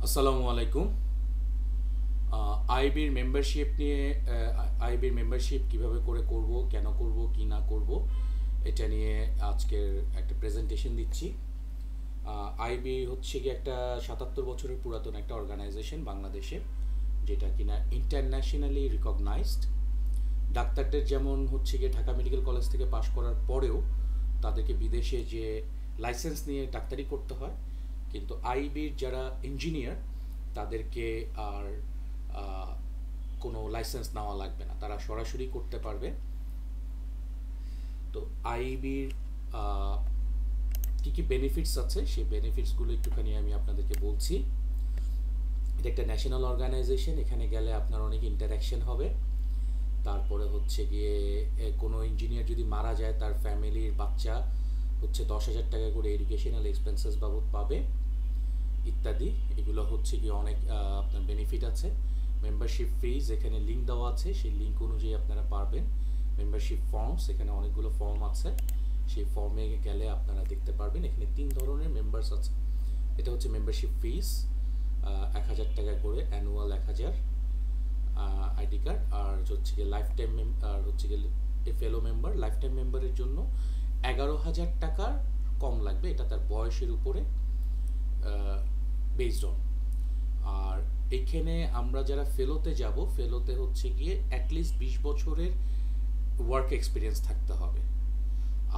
আসসালামু আলাইকুম। আইবির মেম্বারশিপ নিয়ে আইবির মেম্বারশিপ কিভাবে করে করব, কেন করব, কি না করব, এটা নিয়ে আজকের একটা প্রেজেন্টেশন দিচ্ছি। আইবি হচ্ছে কি একটা ৭৭ বছরের পুরাতন একটা অর্গানাইজেশন বাংলাদেশে, যেটা কিনা ইন্টারন্যাশনালি রিকগনাইজড। ডাক্তারদের যেমন হচ্ছে গিয়ে ঢাকা মেডিকেল কলেজ থেকে পাশ করার পরেও তাদেরকে বিদেশে যে লাইসেন্স নিয়ে ডাক্তারি করতে হয়, কিন্তু আইবির যারা ইঞ্জিনিয়ার তাদেরকে আর কোনো লাইসেন্স নেওয়া লাগবে না, তারা সরাসরি করতে পারবে। তো আইবির কী কী বেনিফিটস আছে সেই বেনিফিটসগুলো একটুখানি আমি আপনাদেরকে বলছি। এটা একটা ন্যাশনাল অর্গানাইজেশন, এখানে গেলে আপনার অনেক ইন্টারাকশন হবে। তারপরে হচ্ছে গিয়ে কোনো ইঞ্জিনিয়ার যদি মারা যায় তার ফ্যামিলির বাচ্চা হচ্ছে 10,000 টাকা করে এডুকেশনাল এক্সপেন্সেস বাবদ পাবে ইত্যাদি। এগুলো হচ্ছে গিয়ে অনেক আপনার বেনিফিট আছে। মেম্বারশিপ ফিজ এখানে লিঙ্ক দেওয়া আছে, সেই লিঙ্ক অনুযায়ী আপনারা পারবেন। মেম্বারশিপ ফর্মস, এখানে অনেকগুলো ফর্ম আছে, সেই ফর্মে গেলে আপনারা দেখতে পারবেন। এখানে 3 ধরনের মেম্বার্স আছে। এটা হচ্ছে মেম্বারশিপ ফিজ 1,000 টাকা করে, অ্যানুয়াল 1,000 আইডি কার্ড। আর হচ্ছে গিয়ে লাইফ টাইম আর হচ্ছে গিয়ে ফেলো মেম্বার, লাইফ টাইম মেম্বারের জন্য 11,000 টাকার কম লাগবে, এটা তার বয়সের উপরে বেসড অন। আর এইখানে আমরা যারা ফেলোতে যাব, ফেলোতে হচ্ছে গিয়ে অ্যাটলিস্ট 20 বছরের ওয়ার্ক এক্সপিরিয়েন্স থাকতে হবে।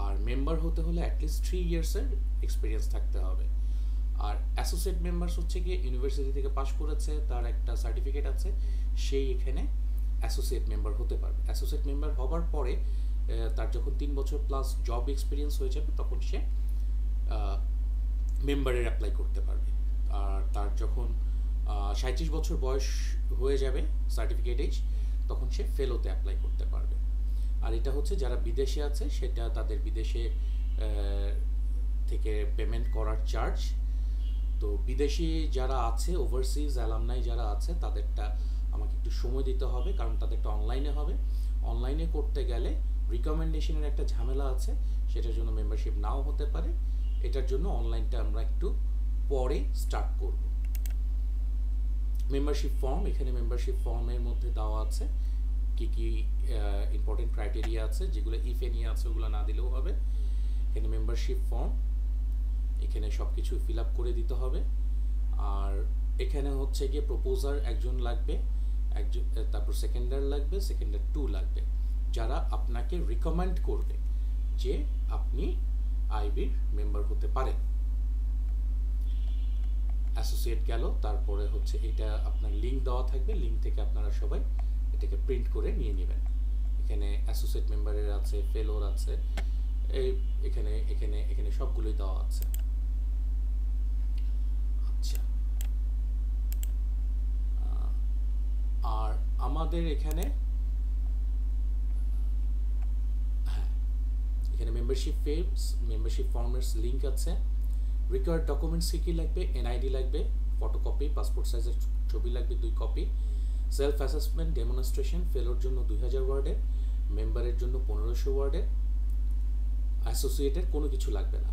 আর মেম্বার হতে হলে অ্যাটলিস্ট 3 ইয়ার্সের এক্সপিরিয়েন্স থাকতে হবে। আর অ্যাসোসিয়েট মেম্বার্স হচ্ছে গিয়ে ইউনিভার্সিটি থেকে পাশ করেছে, তার একটা সার্টিফিকেট আছে, সেই এখানে অ্যাসোসিয়েট মেম্বার হতে পারবে। অ্যাসোসিয়েট মেম্বার হবার পরে তার যখন 3 বছর প্লাস জব এক্সপিরিয়েন্স হয়ে যাবে তখন সে মেম্বারের অ্যাপ্লাই করতে পারবে। আর তার যখন 37 বছর বয়স হয়ে যাবে সার্টিফিকেট এজ, তখন সে ফেলোতে অ্যাপ্লাই করতে পারবে। আর এটা হচ্ছে যারা বিদেশে আছে সেটা তাদের বিদেশে থেকে পেমেন্ট করার চার্জ। তো বিদেশি যারা আছে, ওভারসিজ অ্যালামনাই যারা আছে, তাদেরটা আমাকে একটু সময় দিতে হবে, কারণ তাদেরটা অনলাইনে হবে। অনলাইনে করতে গেলে রিকমেন্ডেশনের একটা ঝামেলা আছে, সেটার জন্য মেম্বারশিপ নাও হতে পারে। এটার জন্য অনলাইনটা আমরা একটু পরে স্টার্ট করব। মেম্বারশিপ ফর্ম, এখানে মেম্বারশিপ ফর্মের মধ্যে দেওয়া আছে কি কি ইম্পর্টেন্ট ক্রাইটেরিয়া আছে, যেগুলো ইফে নিয়ে আছে ওগুলো না দিলেও হবে। এখানে মেম্বারশিপ ফর্ম, এখানে সব কিছু ফিল আপ করে দিতে হবে। আর এখানে হচ্ছে গিয়ে প্রপোজার একজন লাগবে, একজন, তারপর সেকেন্ডার লাগবে, সেকেন্ডার 2 লাগবে, যারা আপনাকে রিকমেন্ড করবে যে আপনি আইবির মেম্বার হতে পারেন। অ্যাসোসিয়েট গেল, তারপরে হচ্ছে এটা আপনার লিঙ্ক দেওয়া থাকবে, লিঙ্ক থেকে আপনারা সবাই এটাকে প্রিন্ট করে নিয়ে নেবেন। এখানে অ্যাসোসিয়েট মেম্বারের আছে, ফেলোর আছে, এই এখানে এখানে এখানে সবগুলোই দেওয়া আছে। আচ্ছা, আর আমাদের এখানে এখানে মেম্বারশিপ ফর্মের লিঙ্ক আছে। রিকোয়ার্ড ডকুমেন্টস কী লাগবে? এনআইডি লাগবে, ফটোকপি, পাসপোর্ট সাইজের ছবি লাগবে 2 কপি, সেলফ অ্যাসেসমেন্ট ডেমনস্ট্রেশন, ফেলোর জন্য 2000 ওয়ার্ডের, মেম্বারের জন্য 1500 ওয়ার্ডের, অ্যাসোসিয়েটের কোনো কিছু লাগবে না।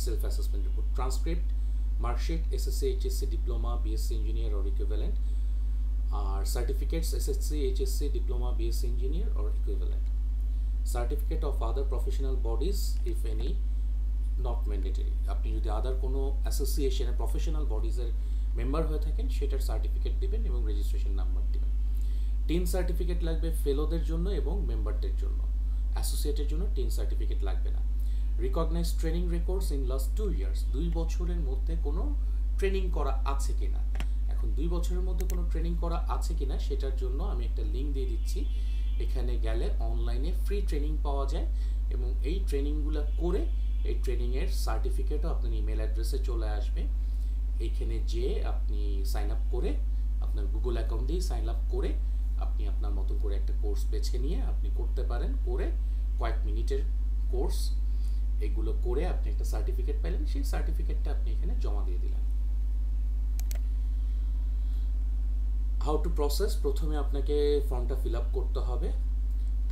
Self assessment report, transcript, marksheet, SSC, HSC, diploma, BSc engineer or equivalent, আর certificates SSC, HSC, diploma, BSc engineer or equivalent, certificate of other professional bodies if any not mandatory. আপনি যদি আদার কোনো অ্যাসোসিয়েশনের প্রফেশনাল বডিজের মেম্বার হয়ে থাকেন সেটার certificate দিবেন এবং রেজিস্ট্রেশন নাম্বার দিবেন। 3 সার্টিফিকেট লাগবে ফেলোদের জন্য এবং মেম্বারদের জন্য। অ্যাসোসিয়েটের জন্য 3 সার্টিফিকেট লাগবে না। Recognize training records in last 2 years, 2 বছরের মধ্যে কোনো ট্রেনিং করা আছে কিনা। এখন 2 বছরের মধ্যে কোনো ট্রেনিং করা আছে কিনা সেটার জন্য আমি একটা লিঙ্ক দিয়ে দিচ্ছি। এখানে গেলে অনলাইনে ফ্রি ট্রেনিং পাওয়া যায় এবং এই ট্রেনিংগুলো করে এই ট্রেনিংয়ের সার্টিফিকেটও আপনার ইমেল অ্যাড্রেসে চলে আসবে। এইখানে যে আপনি সাইন আপ করে, আপনার গুগল অ্যাকাউন্ট দিয়ে সাইন আপ করে আপনি আপনার মতো করে একটা কোর্স বেছে নিয়ে আপনি করতে পারেন। করে কয়েক মিনিটের কোর্স, এগুলো করে আপনি একটা সার্টিফিকেট পেলেন, সেই সার্টিফিকেটটা আপনি এখানে জমা দিয়ে দিলেন। হাউ টু প্রসেস, প্রথমে আপনাকে ফর্মটা ফিল আপ করতে হবে,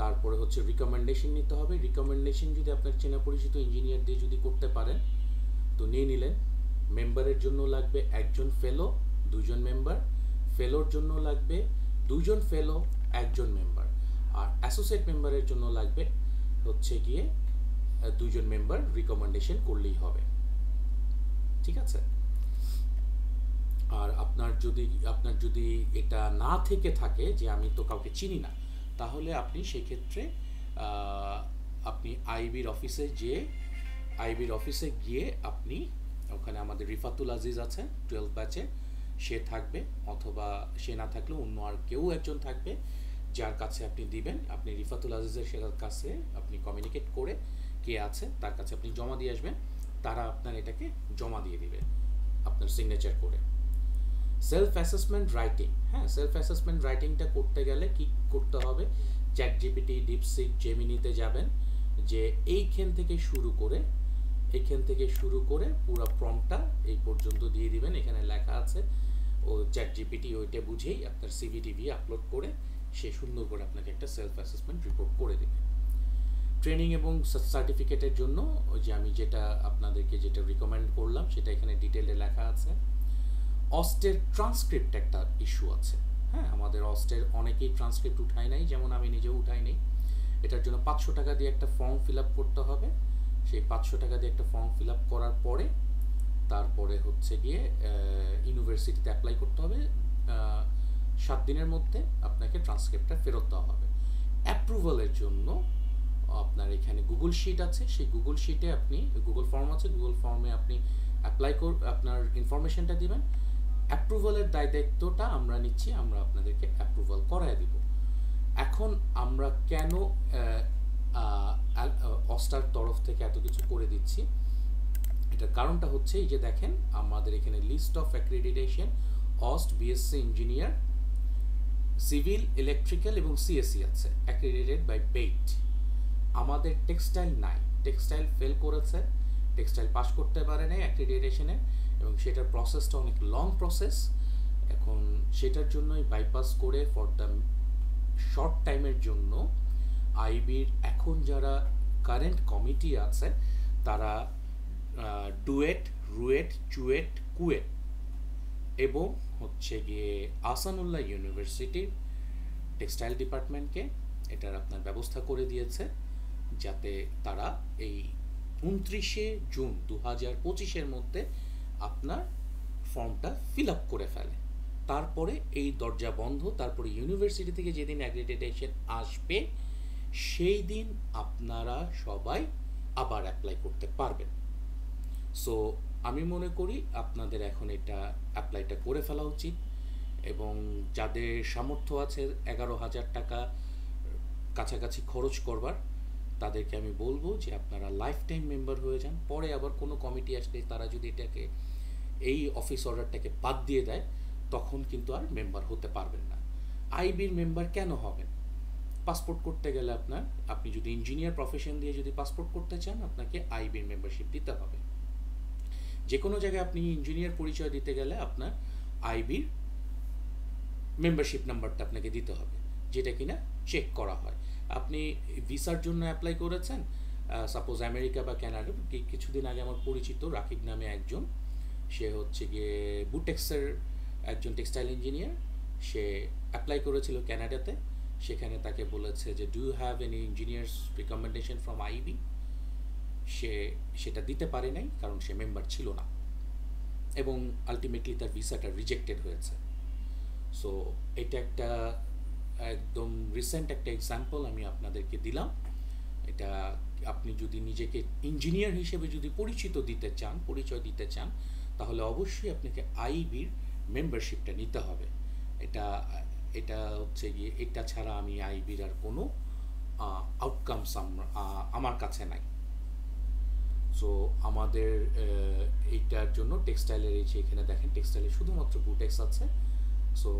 তারপরে হচ্ছে রিকমেন্ডেশন নিতে হবে। রিকমেন্ডেশন যদি আপনার চেনা পরিচিত ইঞ্জিনিয়ার দিয়ে যদি করতে পারেন তো নিয়ে নিলেন। মেম্বারের জন্য লাগবে একজন ফেলো, 2জন মেম্বার, ফেলোর জন্য লাগবে 2জন ফেলো, 1জন মেম্বার, আর অ্যাসোসিয়েট মেম্বারের জন্য লাগবে হচ্ছে গিয়ে 2জন মেম্বার রিকমেন্ডেশন করলেই হবে। ঠিক আছে? আর আপনার যদি এটা না থেকে থাকে যে আমি তো কাউকে চিনি না, তাহলে আপনি সেক্ষেত্রে আপনি আইবির অফিসে গিয়ে আপনি ওখানে আমাদের রিফাতুল আজিজ আছে 12 ব্যাচে, সে থাকবে, অথবা সে না থাকলেও অন্য আর কেউ একজন থাকবে যার কাছে আপনি দিবেন। আপনি রিফাতুল আজিজের কাছে আপনি কমিউনিকেট করে কে আছে তার কাছে আপনি জমা দিয়ে আসবেন, তারা আপনার এটাকে জমা দিয়ে দিবে আপনার সিগনেচার করে। সেলফ অ্যাসেসমেন্ট রাইটিং, হ্যাঁ, সেলফ অ্যাসেসমেন্ট রাইটিংটা করতে গেলে কি করতে হবে? চ্যাটজিপিটি, ডিপসিক, জেমিনিতে যাবেন, যে এইখান থেকে শুরু করে পুরো প্রম্পটটা এই পর্যন্ত দিয়ে দিবেন। এখানে লেখা আছে, ও চ্যাটজিপিটি ওইটা বুঝেই আপনার সিভিটিভি আপলোড করে সে সুন্দর করে আপনাকে একটা সেলফ অ্যাসেসমেন্ট রিপোর্ট করে দেবে। ট্রেনিং এবং সার্টিফিকেটের জন্য ওই যে আমি যেটা আপনাদেরকে যেটা রিকমেন্ড করলাম সেটা এখানে ডিটেলে লেখা আছে। অস্টের ট্রান্সক্রিপ্ট একটা ইস্যু আছে, হ্যাঁ, আমাদের অস্টের অনেকেই ট্রান্সক্রিপ্ট উঠায় নাই, যেমন আমি নিজেও উঠাই নাই। এটার জন্য 500 টাকা দিয়ে একটা ফর্ম ফিল আপ করতে হবে। সেই 500 টাকা দিয়ে একটা ফর্ম ফিল আপ করার পরে তারপরে হচ্ছে গিয়ে ইউনিভার্সিটিতে অ্যাপ্লাই করতে হবে। 7 দিনের মধ্যে আপনাকে ট্রান্সক্রিপ্টটা ফেরত দেওয়া হবে। অ্যাপ্রুভালের জন্য আপনার এখানে গুগল শিট আছে, সেই গুগল শিটে আপনি গুগল ফর্ম আছে, গুগল ফর্মে আপনি আপনার ইনফরমেশনটা দিবেন। অ্যাপ্রুভালের দায়িত্বটা আমরা নিচ্ছি, আমরা আপনাদেরকে অ্যাপ্রুভাল করায় দিব। এখন আমরা কেন অস্টার তরফ থেকে এত কিছু করে দিচ্ছি, এটার কারণটা হচ্ছে এই যে দেখেন আমাদের এখানে লিস্ট অফ অ্যাক্রেডিটেশন, অস্ট, বিএসসি ইঞ্জিনিয়ার, সিভিল, ইলেকট্রিক্যাল এবং সিএসসি আছে, অ্যাক্রেডিটেড বাই বেইট। আমাদের টেক্সটাইল নাই, টেক্সটাইল ফেল করেছে, টেক্সটাইল পাস করতে পারে নাই অ্যাক্রেডিটেশনে, এবং সেটার প্রসেসটা অনেক লং প্রসেস। এখন সেটার জন্যই বাইপাস করে ফর দ্য শর্ট টাইমের জন্য আইবির এখন যারা কারেন্ট কমিটি আছে তারা ডুয়েট, রুয়েট, চুয়েট, কুয়েট এবং হচ্ছে গিয়ে আহসানুল্লাহ ইউনিভার্সিটির টেক্সটাইল ডিপার্টমেন্টকে এটার আপনার ব্যবস্থা করে দিয়েছে, যাতে তারা এই 29শে জুন 2025-এর মধ্যে আপনার ফর্মটা ফিল আপ করে ফেলে। তারপরে এই দরজা বন্ধ, তারপরে ইউনিভার্সিটি থেকে যেদিন অ্যাক্রেডিটেশন আসবে সেই দিন আপনারা সবাই আবার অ্যাপ্লাই করতে পারবেন। সো আমি মনে করি আপনাদের এখন এটা অ্যাপ্লাইটা করে ফেলা উচিত, এবং যাদের সামর্থ্য আছে 11,000 টাকা কাছাকাছি খরচ করবার, তাদেরকে আমি বলবো যে আপনারা লাইফ টাইম মেম্বার হয়ে যান। পরে আবার কোনো কমিটি আসলে তারা যদি এটাকে এই অফিস অর্ডারটাকে বাদ দিয়ে দেয় তখন কিন্তু আর মেম্বার হতে পারবেন না। আইবির মেম্বার কেন হবেন? পাসপোর্ট করতে গেলে আপনি যদি ইঞ্জিনিয়ার প্রফেশন দিয়ে যদি পাসপোর্ট করতে চান আপনাকে আইবির মেম্বারশিপ দিতে হবে। যে কোনো জায়গায় আপনি ইঞ্জিনিয়ার পরিচয় দিতে গেলে আপনার আইবির মেম্বারশিপ নাম্বারটা আপনাকে দিতে হবে, যেটা কিনা চেক করা হয়। আপনি ভিসার জন্য অ্যাপ্লাই করেছেন, সাপোজ আমেরিকা বা কানাডা। কিছুদিন আগে আমার পরিচিত রাকিব নামে একজন, সে হচ্ছে গিয়ে বুটেক্সের একজন টেক্সটাইল ইঞ্জিনিয়ার, সে অ্যাপ্লাই করেছিল কানাডাতে। সেখানে তাকে বলেছে যে do you have any engineers recommendation from IB, সে সেটা দিতে পারে নাই কারণ সে মেম্বার ছিল না, এবং আলটিমেটলি তার ভিসাটা রিজেক্টেড হয়েছে। সো এটা একটা একদম রিসেন্ট একটা এক্সাম্পল আমি আপনাদেরকে দিলাম। এটা আপনি যদি নিজেকে ইঞ্জিনিয়ার হিসেবে যদি পরিচয় দিতে চান তাহলে অবশ্যই আপনাকে আইবির মেম্বারশিপটা নিতে হবে। এটা হচ্ছে গিয়ে এটা ছাড়া আমি আইবির আর কোনো আউটকামস আমার কাছে নাই। সো আমাদের এইটার জন্য টেক্সটাইলের এই যে এখানে দেখেন টেক্সটাইলে শুধুমাত্র বুটেক্স আছে। সো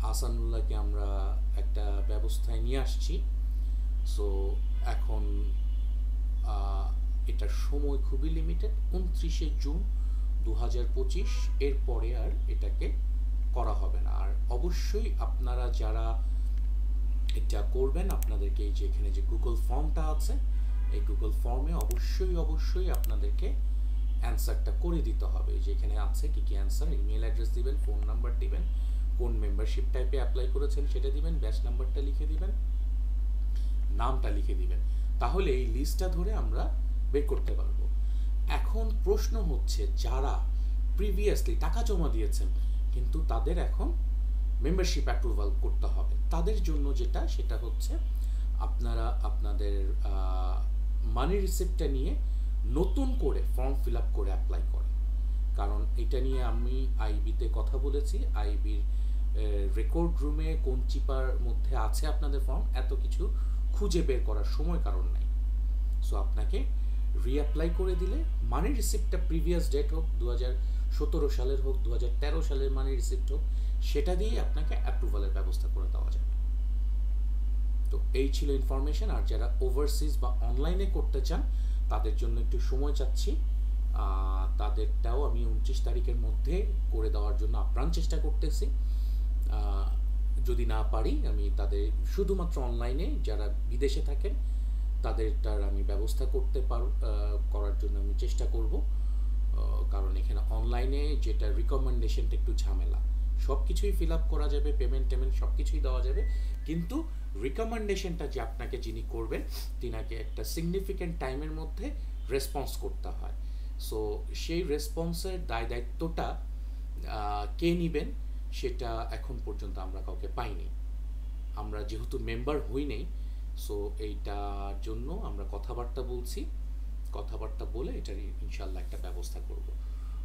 আহসানুল্লাহকে আমরা একটা ব্যবস্থায় নিয়ে আসছি। সো এখন এটার সময় খুবই লিমিটেড, 29শে জুন 2025, এরপরে আর এটাকে করা হবে না। আর অবশ্যই আপনারা যারা এটা করবেন আপনাদেরকে এই যে এখানে যে গুগল ফর্মটা আছে এই গুগল ফর্মে অবশ্যই আপনাদেরকে অ্যান্সারটা করে দিতে হবে। যে এখানে আছে কি অ্যান্সার, ইমেল অ্যাড্রেস দিবেন, ফোন নাম্বার দিবেন, কোন মেম্বারশিপ টাইপে অ্যাপ্লাই করেছেন সেটা দিবেন, ব্যাচ নাম্বারটা লিখে দিবেন, নামটা লিখে দিবেন, তাহলে এই লিস্টটা ধরে আমরা বের করতে পারবো। এখন প্রশ্ন হচ্ছে যারা প্রিভিয়াসলি টাকা জমা দিয়েছেন কিন্তু তাদের এখন মেম্বারশিপ অ্যাপ্রুভাল করতে হবে, তাদের জন্য যেটা সেটা হচ্ছে আপনারা আপনাদের মানি রিসিপ্টটা নিয়ে নতুন করে ফর্ম ফিল আপ করে অ্যাপ্লাই করেন। কারণ এটা নিয়ে আমি আইবিতে কথা বলেছি, আইবির রেকর্ড রুমে কোন চিপার মধ্যে আছে আপনাদের ফর্ম, এত কিছু খুঁজে বের করার সময় কারণ নাই। সো আপনাকে রিঅ্যাপ্লাই করে দিলে মানি রিসিপ্টটা প্রিভিয়াস ডেট হোক, 2017 সালের হোক, 2013 সালের মানি রিসিপ্ট হোক, সেটা দিয়ে আপনাকে অ্যাপ্রুভালের ব্যবস্থা করে দেওয়া যাবে। তো এই ছিল ইনফরমেশন। আর যারা ওভারসিজ বা অনলাইনে করতে চান তাদের জন্য একটু সময় চাচ্ছি, তাদেরটাও আমি 29 তারিখের মধ্যে করে দেওয়ার জন্য আপ্রাণ চেষ্টা করতেছি। যদি না পারি আমি তাদের শুধুমাত্র অনলাইনে যারা বিদেশে থাকেন তাদেরটার আমি ব্যবস্থা করার জন্য আমি চেষ্টা করব। কারণ এখানে অনলাইনে যেটা রিকমেন্ডেশনটা একটু ঝামেলা, সব কিছুই ফিল আপ করা যাবে, পেমেন্ট সব কিছুই দেওয়া যাবে, কিন্তু রিকমেন্ডেশনটা যে আপনাকে যিনি করবেন তিনাকে একটা সিগনিফিক্যান্ট টাইমের মধ্যে রেসপন্স করতে হয়। সো সেই রেসপন্সের দায়িত্বটা কে নেবেন সেটা এখন পর্যন্ত আমরা কাউকে পাইনি। আমরা যেহেতু মেম্বার হই নেই, সো এইটার জন্য আমরা কথাবার্তা বলে এটার ইনশাল্লাহ একটা ব্যবস্থা করব।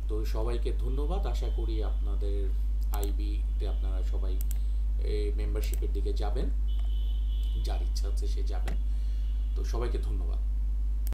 তো সবাইকে ধন্যবাদ, আশা করি আপনাদের আইবিতে আপনারা সবাই মেম্বারশিপের দিকে যাবেন, যার ইচ্ছা আছে সে যাবেন। তো সবাইকে ধন্যবাদ।